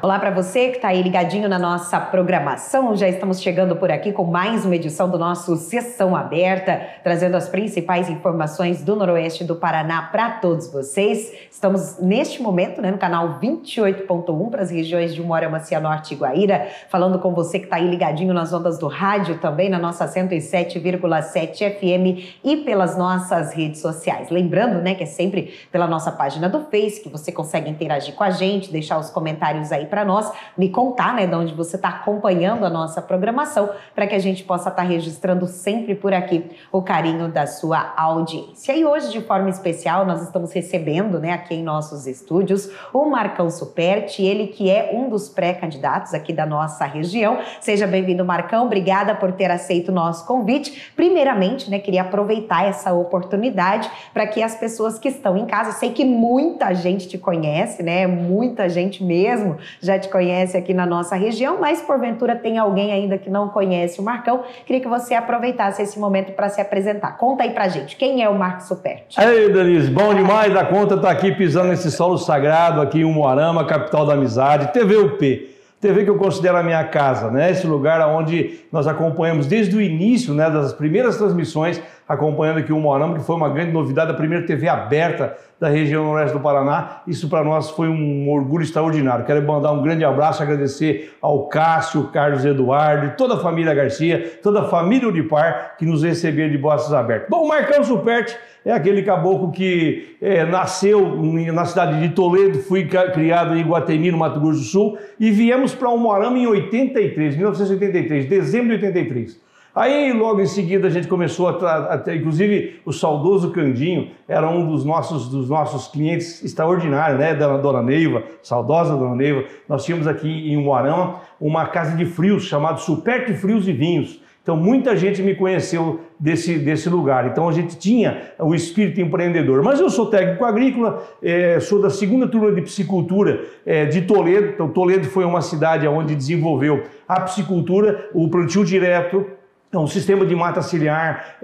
Olá para você que está aí ligadinho na nossa programação. Já estamos chegando por aqui com mais uma edição do nosso Sessão Aberta, trazendo as principais informações do Noroeste do Paraná para todos vocês. Estamos neste momento no canal 28.1 para as regiões de Umuarama, Cianorte e Guaíra, falando com você que está aí ligadinho nas ondas do rádio, também na nossa 107,7 FM e pelas nossas redes sociais. Lembrando, que é sempre pela nossa página do Face que você consegue interagir com a gente, deixar os comentários aí para nós, me contar, de onde você está acompanhando a nossa programação, para que a gente possa estar registrando sempre por aqui o carinho da sua audiência. E hoje, de forma especial, nós estamos recebendo, aqui em nossos estúdios, o Marcão Superti, ele que é um dos pré-candidatos aqui da nossa região. Seja bem-vindo, Marcão, obrigada por ter aceito o nosso convite. Primeiramente, queria aproveitar essa oportunidade para que as pessoas que estão em casa, sei que muita gente te conhece, muita gente mesmo já te conhece aqui na nossa região, mas porventura tem alguém ainda que não conhece o Marcão. Queria que você aproveitasse esse momento para se apresentar. Conta aí pra gente, quem é o Marcos Superti? Ei, Denise, bom demais da conta estar aqui pisando nesse solo sagrado aqui em Umuarama, capital da amizade, TVUP. TV que eu considero a minha casa, esse lugar onde nós acompanhamos desde o início, das primeiras transmissões, acompanhando aqui o Umuarama, que foi uma grande novidade, a primeira TV aberta da região noroeste do Paraná. Isso para nós foi um orgulho extraordinário. Quero mandar um grande abraço, agradecer ao Cássio, Carlos Eduardo, toda a família Garcia, toda a família Unipar que nos receberam de braços abertos. Bom, o Marcão Superti é aquele caboclo que nasceu na cidade de Toledo, fui criado em Iguatemi, no Mato Grosso do Sul, e viemos para Umuarama em 1983, dezembro de 83. Aí, logo em seguida, a gente começou inclusive o saudoso Candinho era um dos nossos clientes extraordinários, da Dona Neiva, saudosa Dona Neiva. Nós tínhamos aqui em Umuarama uma casa de frios chamada Superti Frios e Vinhos. Então, muita gente me conheceu desse lugar. Então, a gente tinha o espírito empreendedor. Mas eu sou técnico agrícola, sou da segunda turma de piscicultura de Toledo. Então, Toledo foi uma cidade onde desenvolveu a piscicultura, o plantio direto, um sistema de mata ciliar,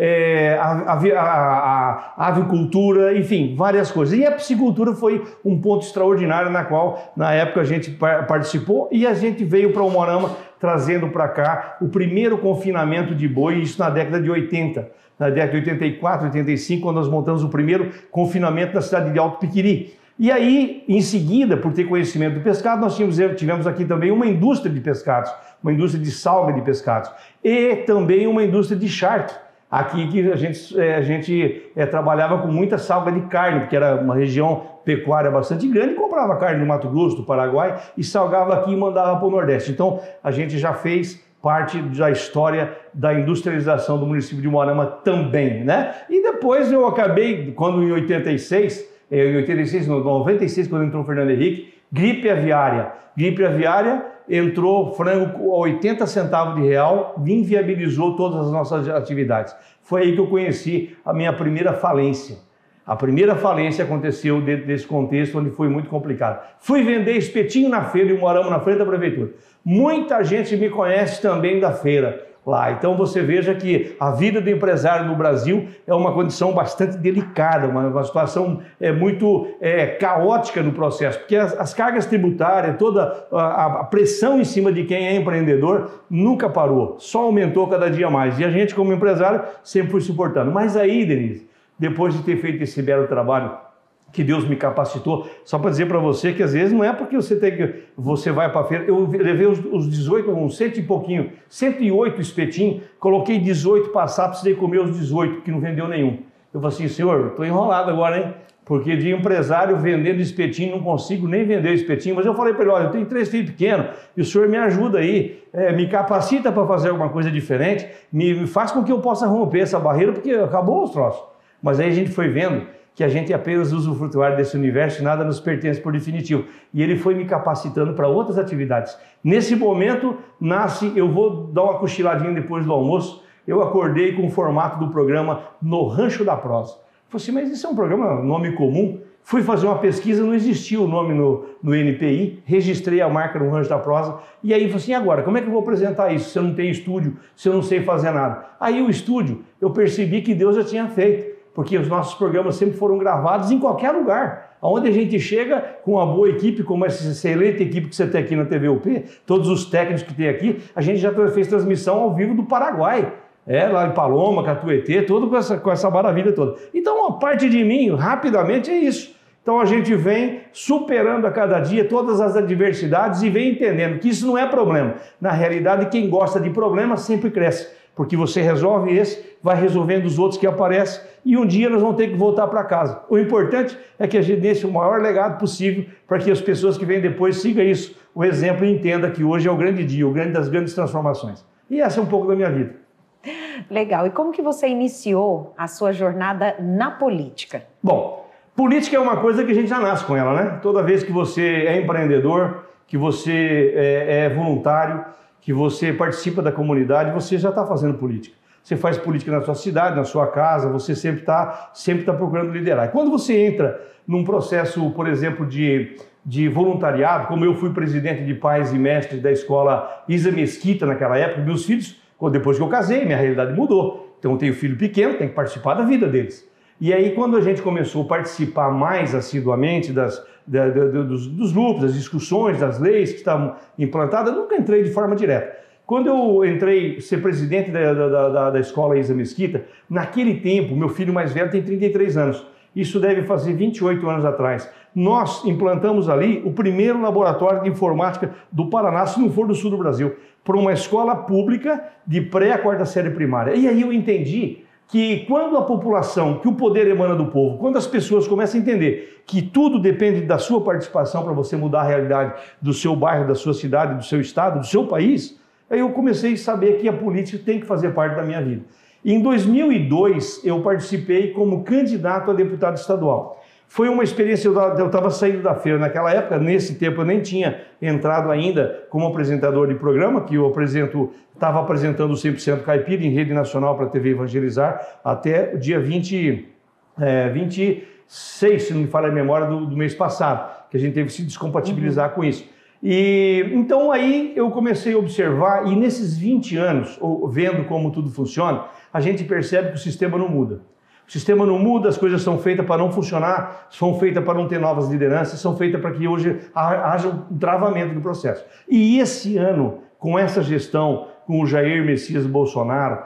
a avicultura, enfim, várias coisas. E a piscicultura foi um ponto extraordinário na qual, na época, a gente participou e a gente veio para o Umuarama trazendo para cá o primeiro confinamento de boi, isso na década de 80. Na década de 84, 85, quando nós montamos o primeiro confinamento na cidade de Alto Piquiri. E aí, em seguida, por ter conhecimento do pescado, nós tivemos aqui também uma indústria de pescados, uma indústria de salga de pescados e também uma indústria de charque. Aqui que a gente trabalhava com muita salga de carne, porque era uma região pecuária bastante grande, comprava carne do Mato Grosso, do Paraguai e salgava aqui e mandava para o Nordeste. Então, a gente já fez parte da história da industrialização do município de Umuarama também, E depois eu acabei, quando em 96, quando entrou o Fernando Henrique, gripe aviária. Gripe aviária, entrou frango a 80 centavos de real, inviabilizou todas as nossas atividades. Foi aí que eu conheci a minha primeira falência. A primeira falência aconteceu dentro desse contexto, onde foi muito complicado. Fui vender espetinho na feira, em Umuarama, na frente da prefeitura. Muita gente me conhece também da feira lá. Então você veja que a vida do empresário no Brasil é uma condição bastante delicada, uma situação muito caótica no processo, porque as cargas tributárias, toda a pressão em cima de quem é empreendedor nunca parou, só aumentou cada dia mais. E a gente, como empresário, sempre foi suportando. Mas aí, Denise, depois de ter feito esse belo trabalho que Deus me capacitou, só para dizer para você que às vezes não é porque você vai para a feira. Eu levei os 18, uns 100 e pouquinho, 108 espetinhos, coloquei 18 passar, precisei comer os 18, porque não vendeu nenhum. Eu falei assim, senhor, estou enrolado agora, hein? Porque de empresário vendendo espetinho, não consigo nem vender espetinho. Mas eu falei para ele, olha, eu tenho 3 filhos pequenos, e o senhor me ajuda aí, me capacita para fazer alguma coisa diferente, me faz com que eu possa romper essa barreira, porque acabou os troços. Mas aí a gente foi vendo que a gente é apenas usufrutuário desse universo e nada nos pertence por definitivo. E ele foi me capacitando para outras atividades. Nesse momento, eu vou dar uma cochiladinha depois do almoço, eu acordei com o formato do programa No Rancho da Prosa. Falei assim, mas isso é um programa, nome comum? Fui fazer uma pesquisa, não existia o nome no NPI, registrei a marca no Rancho da Prosa, e aí falei assim, agora, como é que eu vou apresentar isso se eu não tenho estúdio, se eu não sei fazer nada? Aí o estúdio, eu percebi que Deus já tinha feito, porque os nossos programas sempre foram gravados em qualquer lugar. Onde a gente chega com uma boa equipe, como essa excelente equipe que você tem aqui na TVUP, todos os técnicos que tem aqui, a gente já fez transmissão ao vivo do Paraguai. Lá em Paloma, Catuetê, tudo com essa maravilha toda. Então, uma parte de mim, rapidamente, é isso. Então, a gente vem superando a cada dia todas as adversidades e vem entendendo que isso não é problema. Na realidade, quem gosta de problema sempre cresce, porque você resolve esse, vai resolvendo os outros que aparecem e um dia nós vamos ter que voltar para casa. O importante é que a gente deixe o maior legado possível para que as pessoas que vêm depois sigam isso, o exemplo e entendam que hoje é o grande dia, o grande das grandes transformações. E essa é um pouco da minha vida. Legal. E como que você iniciou a sua jornada na política? Bom, política é uma coisa que a gente já nasce com ela, né? Toda vez que você é empreendedor, que você é voluntário, que você participa da comunidade, você já está fazendo política. Você faz política na sua cidade, na sua casa, você sempre tá procurando liderar. E quando você entra num processo, por exemplo, de voluntariado, como eu fui presidente de pais e mestres da escola Isa Mesquita naquela época, meus filhos, depois que eu casei, minha realidade mudou. Então eu tenho filho pequeno, tenho que participar da vida deles. E aí quando a gente começou a participar mais assiduamente dos grupos, das discussões, das leis que estavam implantadas, eu nunca entrei de forma direta. Quando eu entrei ser presidente da escola Isa Mesquita, naquele tempo, meu filho mais velho tem 33 anos. Isso deve fazer 28 anos atrás. Nós implantamos ali o primeiro laboratório de informática do Paraná, se não for do sul do Brasil, para uma escola pública de pré a quarta série primária. E aí eu entendi que quando a população, que o poder emana do povo, quando as pessoas começam a entender que tudo depende da sua participação para você mudar a realidade do seu bairro, da sua cidade, do seu estado, do seu país, aí eu comecei a saber que a política tem que fazer parte da minha vida. Em 2002, eu participei como candidato a deputado estadual. Foi uma experiência, eu estava saindo da feira naquela época, nesse tempo eu nem tinha entrado ainda como apresentador de programa, que eu estava apresentando o 100% Caipira em rede nacional para a TV Evangelizar, até o dia 26, se não me falha a memória, do mês passado, que a gente teve que se descompatibilizar com isso. E então aí eu comecei a observar, e nesses 20 anos, vendo como tudo funciona, a gente percebe que o sistema não muda. O sistema não muda, as coisas são feitas para não funcionar, são feitas para não ter novas lideranças, são feitas para que hoje haja um travamento do processo. E esse ano, com essa gestão, com o Jair Messias Bolsonaro,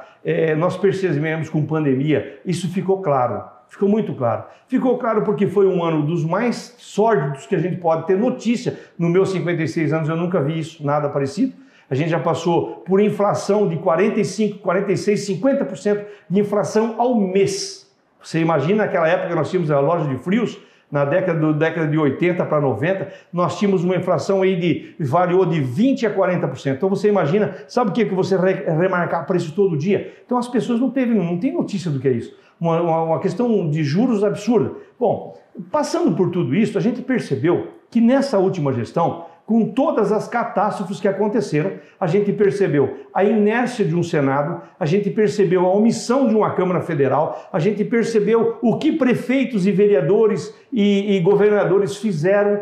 nós percebemos com pandemia, isso ficou claro, ficou muito claro. Ficou claro porque foi um ano dos mais sórdidos que a gente pode ter notícia. Nos meus 56 anos eu nunca vi isso, nada parecido. A gente já passou por inflação de 45%, 46%, 50% de inflação ao mês. Você imagina naquela época que nós tínhamos a loja de frios, na década de 80 para 90, nós tínhamos uma inflação aí variou de 20% a 40%. Então você imagina, sabe o que você remarcar preço todo dia? Então as pessoas não têm notícia do que é isso. Uma questão de juros absurda. Bom, passando por tudo isso, a gente percebeu que nessa última gestão, com todas as catástrofes que aconteceram, a gente percebeu a inércia de um Senado, a gente percebeu a omissão de uma Câmara Federal, a gente percebeu o que prefeitos e vereadores e governadores fizeram,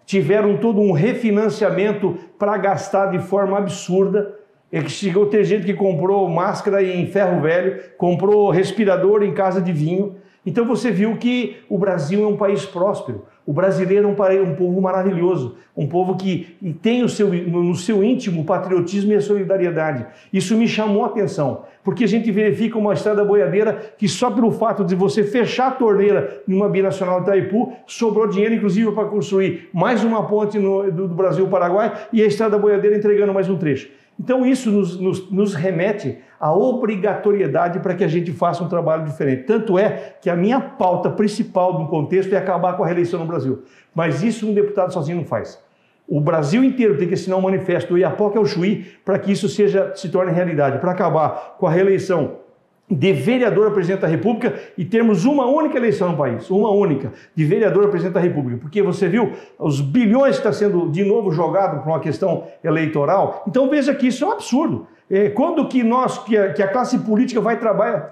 tiveram todo um refinanciamento para gastar de forma absurda. É que chegou a ter gente que comprou máscara em ferro velho, comprou respirador em casa de vinho. Então você viu que o Brasil é um país próspero. O brasileiro é um povo maravilhoso, um povo que tem no seu íntimo o patriotismo e a solidariedade. Isso me chamou a atenção, porque a gente verifica uma estrada boiadeira que só pelo fato de você fechar a torneira numa binacional de Itaipu, sobrou dinheiro inclusive para construir mais uma ponte do Brasil-Paraguai e a estrada boiadeira entregando mais um trecho. Então isso nos remete à obrigatoriedade para que a gente faça um trabalho diferente. Tanto é que a minha pauta principal no contexto é acabar com a reeleição no Brasil. Mas isso um deputado sozinho não faz. O Brasil inteiro tem que assinar um manifesto do Iapoque ao Chuí para que isso se torne realidade, para acabar com a reeleição de vereador a presidente da República e termos uma única eleição no país, uma única, de vereador a presidente da República. Porque você viu os bilhões que está sendo de novo jogado para uma questão eleitoral. Então veja que isso é um absurdo. Quando que a classe política vai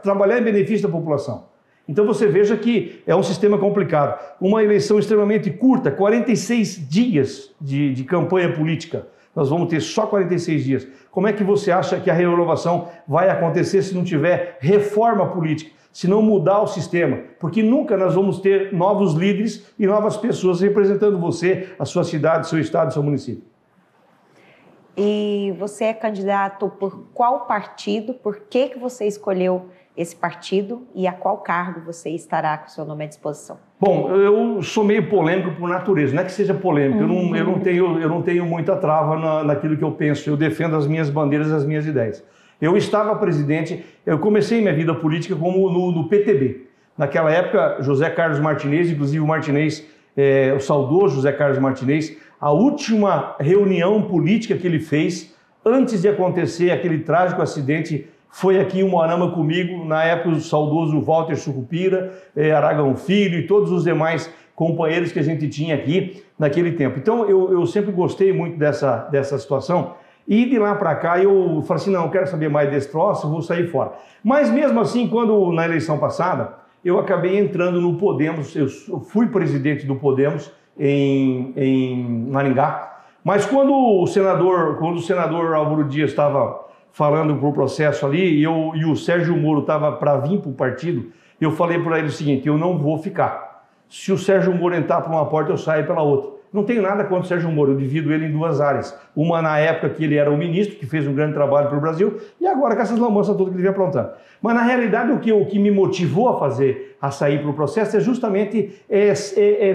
trabalhar em benefício da população? Então você veja que é um sistema complicado. Uma eleição extremamente curta, 46 dias de campanha política. Nós vamos ter só 46 dias. Como é que você acha que a renovação vai acontecer se não tiver reforma política? se não mudar o sistema, porque nunca nós vamos ter novos líderes e novas pessoas representando você, a sua cidade, seu estado, seu município. E você é candidato por qual partido? Por que você escolheu esse partido e a qual cargo você estará com o seu nome à disposição? Bom, eu sou meio polêmico por natureza, não é que seja polêmico, eu não tenho muita trava naquilo que eu penso, eu defendo as minhas bandeiras, as minhas ideias. Eu estava presidente, eu comecei minha vida política como no PTB. Naquela época, José Carlos Martinez, inclusive o Martinez, o saudoso José Carlos Martinez, a última reunião política que ele fez, antes de acontecer aquele trágico acidente, foi aqui em Umuarama comigo, na época do saudoso Walter Sucupira, Aragão Filho e todos os demais companheiros que a gente tinha aqui naquele tempo. Então eu sempre gostei muito dessa situação e de lá para cá eu falei assim, não, eu quero saber mais desse troço, eu vou sair fora. Mas mesmo assim, quando na eleição passada, eu acabei entrando no Podemos, eu fui presidente do Podemos em Maringá, mas quando o senador Álvaro Dias estava falando para o processo ali, e o Sérgio Moro estava para vir para o partido, eu falei para ele o seguinte, eu não vou ficar. Se o Sérgio Moro entrar por uma porta, eu saio pela outra. Não tenho nada contra o Sérgio Moro, eu divido ele em duas áreas. Uma na época que ele era o ministro, que fez um grande trabalho para o Brasil, e agora com essas lambanças todas que ele vem aprontando. Mas na realidade o que me motivou a sair para o processo é justamente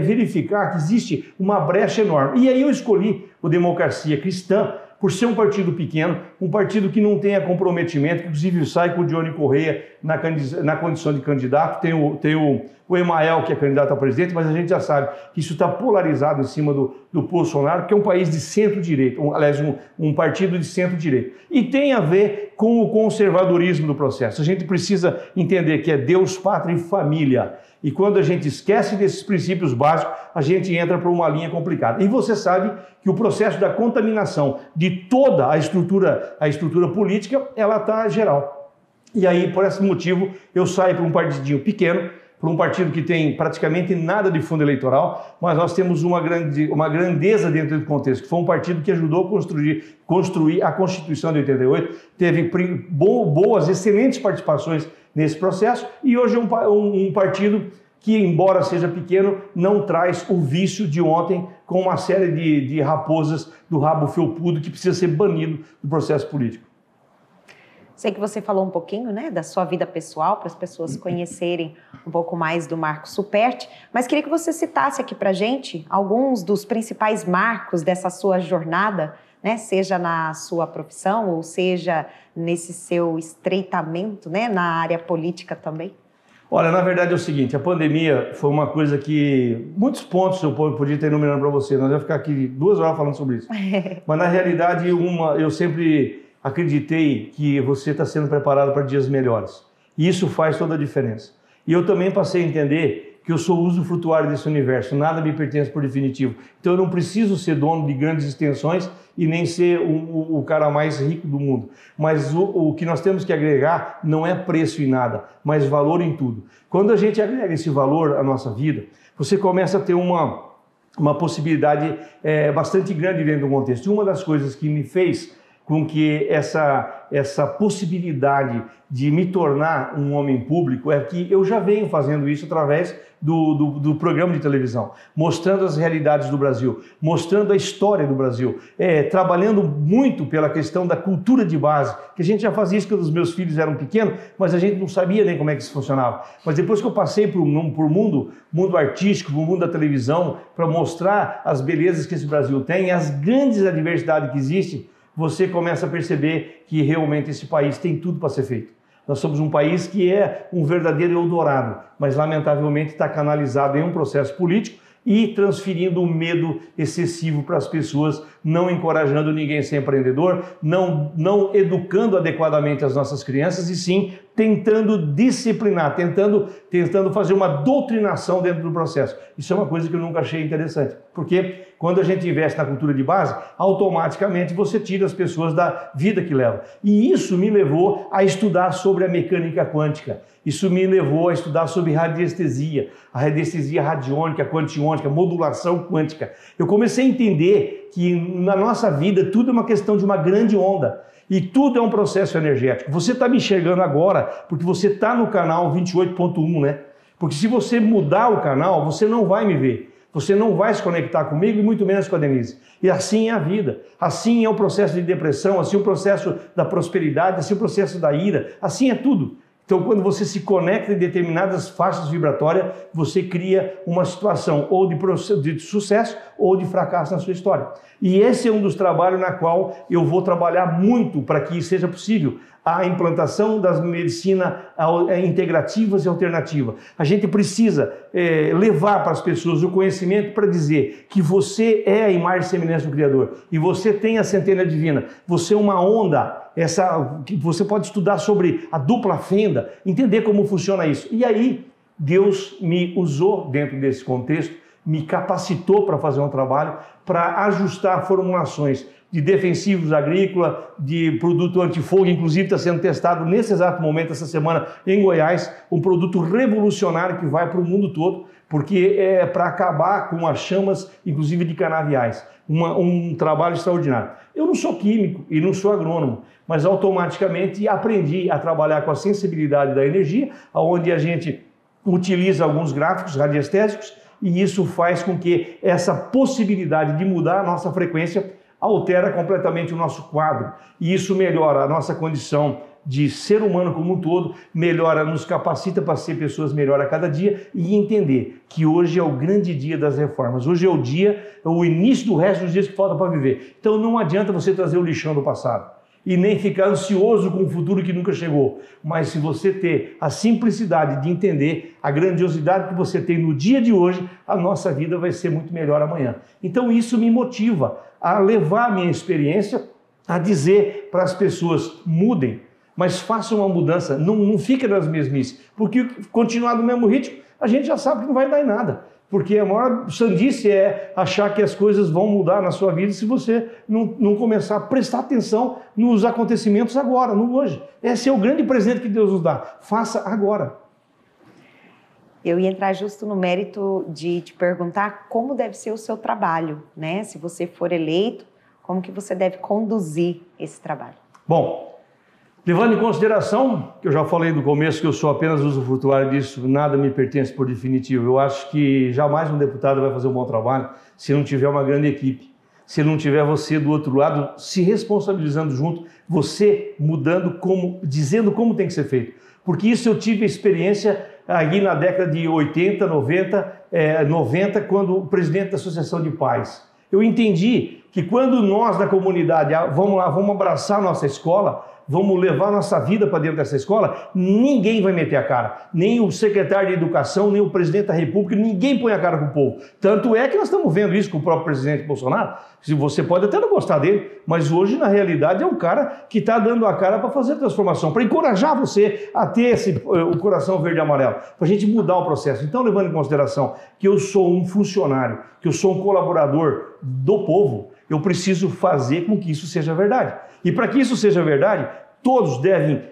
verificar que existe uma brecha enorme. E aí eu escolhi o Democracia Cristã, por ser um partido pequeno, um partido que não tenha comprometimento, que inclusive sai com o Johnny Correia na condição de candidato, tem o Emael, que é candidato a presidente, mas a gente já sabe que isso está polarizado em cima do Bolsonaro, que é um país de centro-direita, um partido de centro-direita. E tem a ver com o conservadorismo do processo. A gente precisa entender que é Deus, pátria e família. E quando a gente esquece desses princípios básicos, a gente entra por uma linha complicada. E você sabe que o processo da contaminação de toda a estrutura política, ela está geral. E aí, por esse motivo, eu saio para um partidinho pequeno, para um partido que tem praticamente nada de fundo eleitoral, mas nós temos uma grandeza dentro do contexto, que foi um partido que ajudou a construir a Constituição de 88, teve boas, excelentes participações nesse processo, e hoje é um partido que, embora seja pequeno, não traz o vício de ontem com uma série de raposas do rabo felpudo que precisa ser banido do processo político. Sei que você falou um pouquinho, né, da sua vida pessoal, para as pessoas conhecerem um pouco mais do Marco Superti, mas queria que você citasse aqui para a gente alguns dos principais marcos dessa sua jornada, né, seja na sua profissão ou seja nesse seu estreitamento, né, na área política também. Olha, na verdade é o seguinte, a pandemia foi uma coisa que muitos pontos eu podia estar enumerando para você, nós vamos ficar aqui 2 horas falando sobre isso. Mas na realidade eu sempre acreditei que você está sendo preparado para dias melhores. E isso faz toda a diferença. E eu também passei a entender que eu sou usufrutuário desse universo, nada me pertence por definitivo. Então eu não preciso ser dono de grandes extensões e nem ser o cara mais rico do mundo. Mas o que nós temos que agregar não é preço em nada, mas valor em tudo. Quando a gente agrega esse valor à nossa vida, você começa a ter uma possibilidade bastante grande dentro do contexto. E uma das coisas que me fez com que essa possibilidade de me tornar um homem público é que eu já venho fazendo isso através do programa de televisão, mostrando as realidades do Brasil, mostrando a história do Brasil, trabalhando muito pela questão da cultura de base, que a gente já fazia isso quando os meus filhos eram pequenos, mas a gente não sabia nem como é que isso funcionava. Mas depois que eu passei por mundo artístico, para o mundo da televisão, para mostrar as belezas que esse Brasil tem, as grandes adversidades que existem, você começa a perceber que realmente esse país tem tudo para ser feito. Nós somos um país que é um verdadeiro Eldorado, mas lamentavelmente está canalizado em um processo político e transferindo um medo excessivo para as pessoas, não encorajando ninguém a ser empreendedor, não educando adequadamente as nossas crianças e sim tentando disciplinar, tentando fazer uma doutrinação dentro do processo. Isso é uma coisa que eu nunca achei interessante, porque quando a gente investe na cultura de base, automaticamente você tira as pessoas da vida que levam. E isso me levou a estudar sobre a mecânica quântica. Isso me levou a estudar sobre radiestesia, a radiestesia radiônica, quantiônica, modulação quântica. Eu comecei a entender que na nossa vida tudo é uma questão de uma grande onda. E tudo é um processo energético. Você está me enxergando agora porque você está no canal 28.1, né? Porque se você mudar o canal, você não vai me ver. Você não vai se conectar comigo e muito menos com a Denise. E assim é a vida. Assim é o processo de depressão, assim é o processo da prosperidade, assim é o processo da ira. Assim é tudo. Então, quando você se conecta em determinadas faixas vibratórias, você cria uma situação ou de sucesso ou de fracasso na sua história. E esse é um dos trabalhos na qual eu vou trabalhar muito para que seja possível a implantação das medicinas integrativas e alternativas. A gente precisa levar para as pessoas o conhecimento para dizer que você é a imagem e semelhança do Criador e você tem a centelha divina, você é uma onda, você pode estudar sobre a dupla fenda, entender como funciona isso. E aí, Deus me usou dentro desse contexto, me capacitou para fazer um trabalho, para ajustar formulações de defensivos agrícolas, de produto antifogo, inclusive está sendo testado nesse exato momento, essa semana, em Goiás, um produto revolucionário que vai para o mundo todo, porque é para acabar com as chamas, inclusive de canaviais. Um trabalho extraordinário. Eu não sou químico e não sou agrônomo, mas automaticamente aprendi a trabalhar com a sensibilidade da energia, onde a gente utiliza alguns gráficos radiestésicos, e isso faz com que essa possibilidade de mudar a nossa frequência altera completamente o nosso quadro. E isso melhora a nossa condição de ser humano como um todo, melhora, nos capacita para ser pessoas melhores a cada dia e entender que hoje é o grande dia das reformas. Hoje é o início do resto dos dias que falta para viver. Então não adianta você trazer o lixão do passado e nem ficar ansioso com o futuro que nunca chegou. Mas se você ter a simplicidade de entender a grandiosidade que você tem no dia de hoje, a nossa vida vai ser muito melhor amanhã. Então isso me motiva a levar a minha experiência, a dizer para as pessoas, mudem, mas façam uma mudança, não fiquem nas mesmices, porque continuar no mesmo ritmo, a gente já sabe que não vai dar em nada. Porque a maior sandice é achar que as coisas vão mudar na sua vida se você não começar a prestar atenção nos acontecimentos agora, no hoje. Esse é o grande presente que Deus nos dá. Faça agora. Eu ia entrar justo no mérito de te perguntar como deve ser o seu trabalho, né? Se você for eleito, como que você deve conduzir esse trabalho? Bom, levando em consideração, que eu já falei no começo que eu sou apenas usufrutuário disso, nada me pertence por definitivo. Eu acho que jamais um deputado vai fazer um bom trabalho se não tiver uma grande equipe, se não tiver você do outro lado se responsabilizando junto, você mudando, dizendo como tem que ser feito. Porque isso eu tive experiência aí na década de 80, 90, quando o presidente da Associação de Pais. Eu entendi que quando nós da comunidade, vamos lá, vamos abraçar a nossa escola, vamos levar nossa vida para dentro dessa escola, ninguém vai meter a cara. Nem o secretário de Educação, nem o presidente da República, ninguém põe a cara com o povo. Tanto é que nós estamos vendo isso com o próprio presidente Bolsonaro. Você pode até não gostar dele, mas hoje, na realidade, é um cara que está dando a cara para fazer a transformação, para encorajar você a ter o coração verde e amarelo, para a gente mudar o processo. Então, levando em consideração que eu sou um funcionário, que eu sou um colaborador do povo, eu preciso fazer com que isso seja verdade. E para que isso seja verdade, todos devem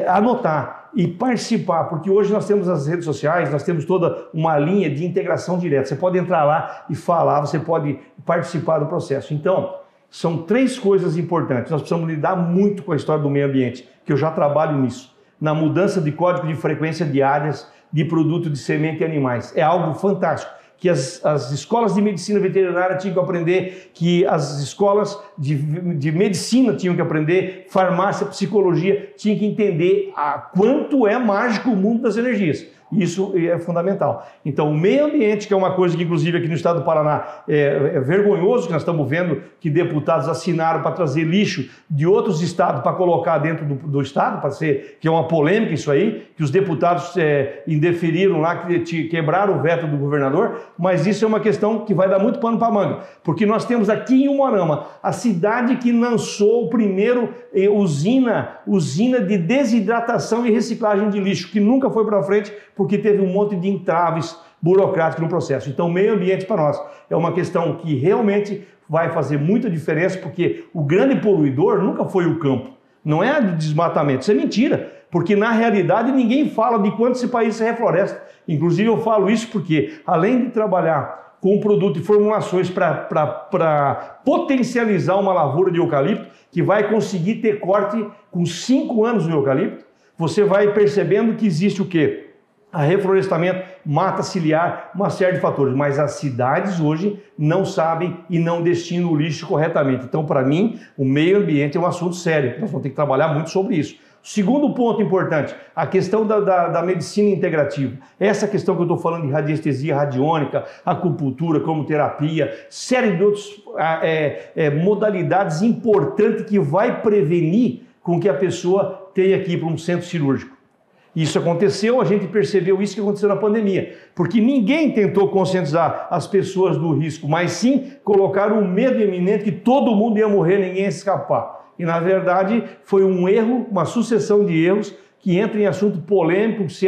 anotar e participar, porque hoje nós temos as redes sociais, nós temos toda uma linha de integração direta. Você pode entrar lá e falar, você pode participar do processo. Então, são 3 coisas importantes. Nós precisamos lidar muito com a história do meio ambiente, que eu já trabalho nisso. Na mudança de código de frequência de áreas de produto de semente e animais. É algo fantástico. Que as escolas de medicina veterinária tinham que aprender, que as escolas de medicina tinham que aprender, farmácia, psicologia, tinham que entender quanto é mágico o mundo das energias. Isso é fundamental. Então, o meio ambiente, que é uma coisa que, inclusive, aqui no estado do Paraná é vergonhoso, que nós estamos vendo que deputados assinaram para trazer lixo de outros estados para colocar dentro do estado, que é uma polêmica isso aí, que os deputados indeferiram lá, quebraram o veto do governador, mas isso é uma questão que vai dar muito pano para manga, porque nós temos aqui em Umuarama a cidade que lançou o primeiro usina de desidratação e reciclagem de lixo, que nunca foi para frente, porque teve um monte de entraves burocráticos no processo. Então, o meio ambiente para nós é uma questão que realmente vai fazer muita diferença, porque o grande poluidor nunca foi o campo, não é do desmatamento, isso é mentira. porque na realidade ninguém fala de quanto esse país se refloresta. Inclusive eu falo isso porque, além de trabalhar com um produto e formulações para potencializar uma lavoura de eucalipto, que vai conseguir ter corte com 5 anos no eucalipto, você vai percebendo que existe o quê? A reflorestamento, mata ciliar, uma série de fatores, mas as cidades hoje não sabem e não destinam o lixo corretamente. Então, para mim, o meio ambiente é um assunto sério, nós vamos ter que trabalhar muito sobre isso. Segundo ponto importante, a questão da medicina integrativa. Essa questão que eu estou falando de radiestesia radiônica, acupuntura como terapia, série de outras modalidades importantes que vai prevenir com que a pessoa tenha que ir para um centro cirúrgico. Isso aconteceu, a gente percebeu isso que aconteceu na pandemia, porque ninguém tentou conscientizar as pessoas do risco, mas sim colocaram um medo iminente que todo mundo ia morrer, ninguém ia escapar. E na verdade foi um erro, uma sucessão de erros que entra em assunto polêmico, se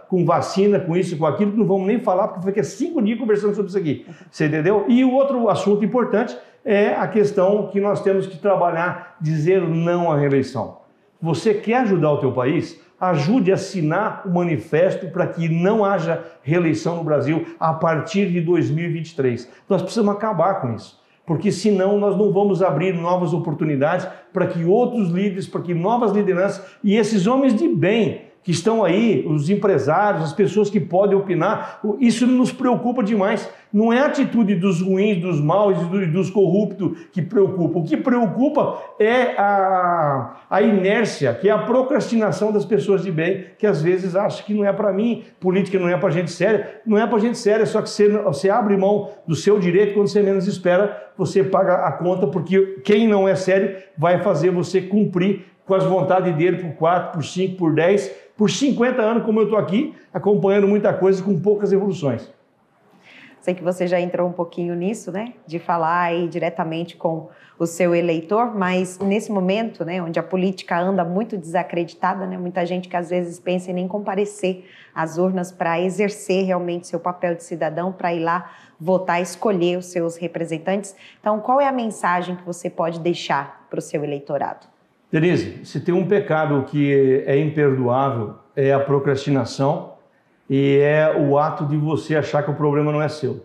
com vacina, com isso, com aquilo, que não vamos nem falar, porque foi que 5 dias conversando sobre isso aqui, você entendeu? E o outro assunto importante é a questão que nós temos que trabalhar, dizer não à reeleição. Você quer ajudar o teu país? Ajude a assinar o manifesto para que não haja reeleição no Brasil a partir de 2023. Nós precisamos acabar com isso, porque senão nós não vamos abrir novas oportunidades para que outros líderes, para que novas lideranças e esses homens de bem que estão aí, os empresários, as pessoas que podem opinar, isso nos preocupa demais. Não é a atitude dos ruins, dos maus e dos corruptos que preocupa. O que preocupa é a inércia, que é a procrastinação das pessoas de bem, que às vezes acham que não é para mim, política não é para gente séria. Não é para gente séria, só que você abre mão do seu direito, quando você menos espera, você paga a conta, porque quem não é sério vai fazer você cumprir com as vontades dele por 4, por 5, por 10, por 50 anos, como eu estou aqui, acompanhando muita coisa com poucas evoluções. Sei que você já entrou um pouquinho nisso, né? De falar aí diretamente com o seu eleitor, mas nesse momento, né, onde a política anda muito desacreditada, né? Muita gente que às vezes pensa em nem comparecer às urnas para exercer realmente seu papel de cidadão, para ir lá votar, escolher os seus representantes. Então, qual é a mensagem que você pode deixar para o seu eleitorado? Denise, se tem um pecado que é imperdoável, é a procrastinação e é o ato de você achar que o problema não é seu.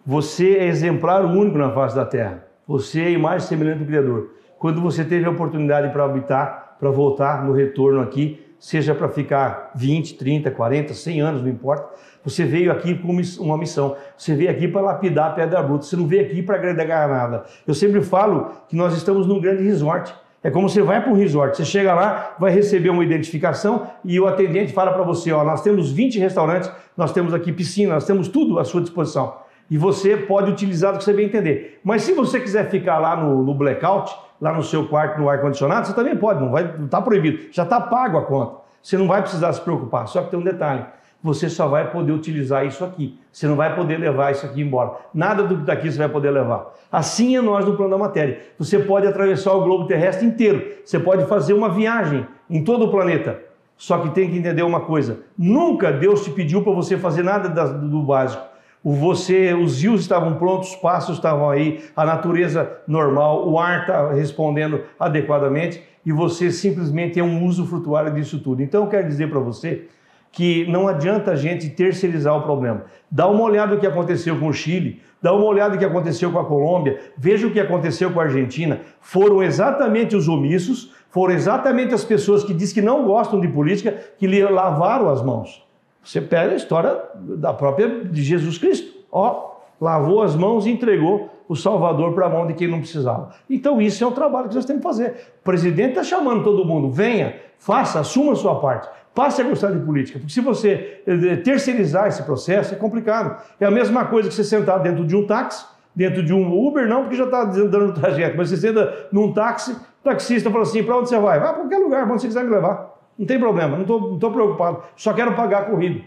Você é exemplar único na face da terra. Você é a imagem semelhante do Criador. Quando você teve a oportunidade para habitar, para voltar no retorno aqui, seja para ficar 20, 30, 40, 100 anos, não importa, você veio aqui com uma missão. Você veio aqui para lapidar a pedra bruta. Você não veio aqui para agregar nada. Eu sempre falo que nós estamos num grande resort. É como você vai para um resort, você chega lá, vai receber uma identificação e o atendente fala para você, ó, nós temos 20 restaurantes, nós temos aqui piscina, nós temos tudo à sua disposição. E você pode utilizar do que você bem entender. Mas se você quiser ficar lá no blackout, lá no seu quarto, no ar-condicionado, você também pode, não está proibido, já está pago a conta. Você não vai precisar se preocupar, só que tem um detalhe. Você só vai poder utilizar isso aqui. Você não vai poder levar isso aqui embora. Nada do que está aqui você vai poder levar. Assim é nós no plano da matéria. Você pode atravessar o globo terrestre inteiro. Você pode fazer uma viagem em todo o planeta. Só que tem que entender uma coisa. Nunca Deus te pediu para você fazer nada do básico. Os rios estavam prontos, os pássaros estavam aí, a natureza normal, o ar está respondendo adequadamente e você simplesmente é um usufrutuário disso tudo. Então eu quero dizer para você que não adianta a gente terceirizar o problema. Dá uma olhada no que aconteceu com o Chile, dá uma olhada no que aconteceu com a Colômbia, veja o que aconteceu com a Argentina. Foram exatamente os omissos, foram exatamente as pessoas que dizem que não gostam de política, que lhe lavaram as mãos. Você pega a história da própria de Jesus Cristo. Ó, lavou as mãos e entregou o Salvador para a mão de quem não precisava. Então isso é o trabalho que nós temos que fazer. O presidente está chamando todo mundo, venha, faça, assuma a sua parte. Passe a gostar de política, porque se você terceirizar esse processo é complicado. É a mesma coisa que você sentar dentro de um táxi, dentro de um Uber, não porque já está dando o trajeto, mas você senta num táxi, o taxista fala assim, para onde você vai? Vai para qualquer lugar, para onde você quiser me levar. Não tem problema, não estou preocupado, só quero pagar a corrida.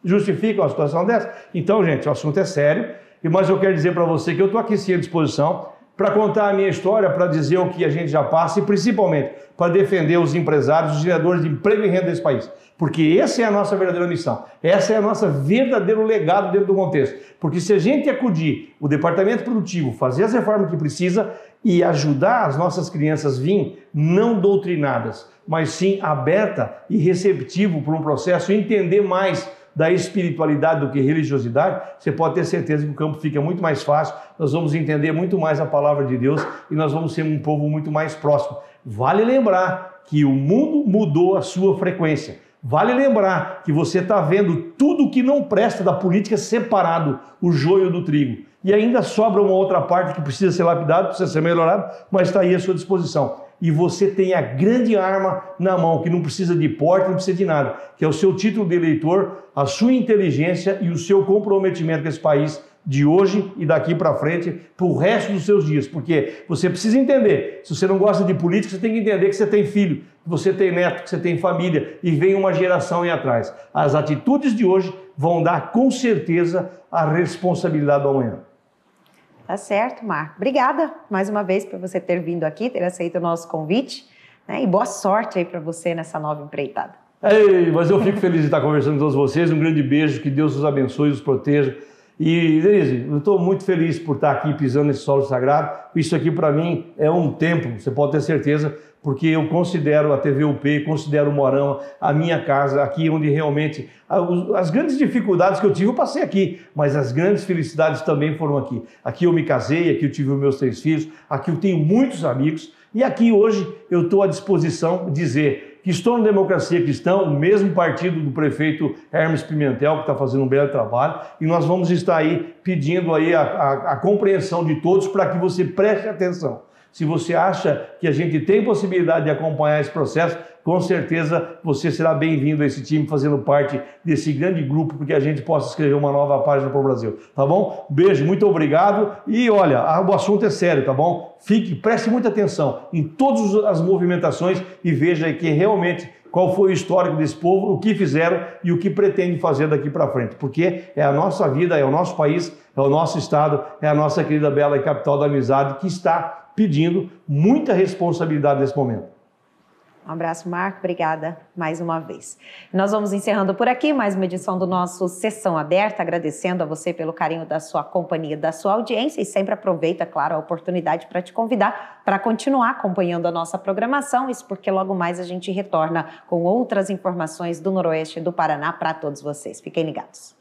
Justifica uma situação dessa? Então, gente, o assunto é sério, mas eu quero dizer para você que eu estou aqui sim à disposição para contar a minha história, para dizer o que a gente já passa e principalmente para defender os empresários, os geradores de emprego e renda desse país. Porque essa é a nossa verdadeira missão, essa é a nossa verdadeiro legado dentro do contexto. Porque se a gente acudir o departamento produtivo, fazer as reformas que precisa e ajudar as nossas crianças a vir não doutrinadas, mas sim aberta e receptivo para um processo, entender mais da espiritualidade do que religiosidade, você pode ter certeza que o campo fica muito mais fácil, nós vamos entender muito mais a palavra de Deus e nós vamos ser um povo muito mais próximo. Vale lembrar que o mundo mudou a sua frequência. Vale lembrar que você está vendo tudo que não presta da política separado, o joio do trigo. E ainda sobra uma outra parte que precisa ser lapidada, precisa ser melhorada, mas está aí à sua disposição. E você tem a grande arma na mão, que não precisa de porta, não precisa de nada, que é o seu título de eleitor, a sua inteligência e o seu comprometimento com esse país de hoje e daqui para frente, para o resto dos seus dias. Porque você precisa entender, se você não gosta de política, você tem que entender que você tem filho, que você tem neto, que você tem família e vem uma geração aí atrás. As atitudes de hoje vão dar com certeza a responsabilidade do amanhã. Tá certo, Marco. Obrigada mais uma vez por você ter vindo aqui, ter aceito o nosso convite, né? E boa sorte aí para você nessa nova empreitada. Ei, mas eu fico feliz de estar conversando com todos vocês. Um grande beijo, que Deus os abençoe e os proteja. E, Denise, eu estou muito feliz por estar aqui pisando nesse solo sagrado. Isso aqui para mim é um templo, você pode ter certeza, porque eu considero a TVUP, considero o Moarama a minha casa, aqui onde realmente as grandes dificuldades que eu tive, eu passei aqui, mas as grandes felicidades também foram aqui. Aqui eu me casei, aqui eu tive os meus 3 filhos, aqui eu tenho muitos amigos e aqui hoje eu estou à disposição de dizer que estou na Democracia Cristã, o mesmo partido do prefeito Hermes Pimentel, que está fazendo um belo trabalho, e nós vamos estar aí pedindo aí a compreensão de todos para que você preste atenção. Se você acha que a gente tem possibilidade de acompanhar esse processo, com certeza você será bem-vindo a esse time, fazendo parte desse grande grupo, porque a gente possa escrever uma nova página para o Brasil, tá bom? Beijo, muito obrigado e olha, o assunto é sério, tá bom? Preste muita atenção em todas as movimentações e veja aí que realmente qual foi o histórico desse povo, o que fizeram e o que pretendem fazer daqui para frente, porque é a nossa vida, é o nosso país, é o nosso estado, é a nossa querida bela capital da amizade que está pedindo muita responsabilidade nesse momento. Um abraço, Marco. Obrigada mais uma vez. Nós vamos encerrando por aqui mais uma edição do nosso Sessão Aberta, agradecendo a você pelo carinho da sua companhia, da sua audiência e sempre aproveita, claro, a oportunidade para te convidar para continuar acompanhando a nossa programação, isso porque logo mais a gente retorna com outras informações do Noroeste do Paraná para todos vocês. Fiquem ligados.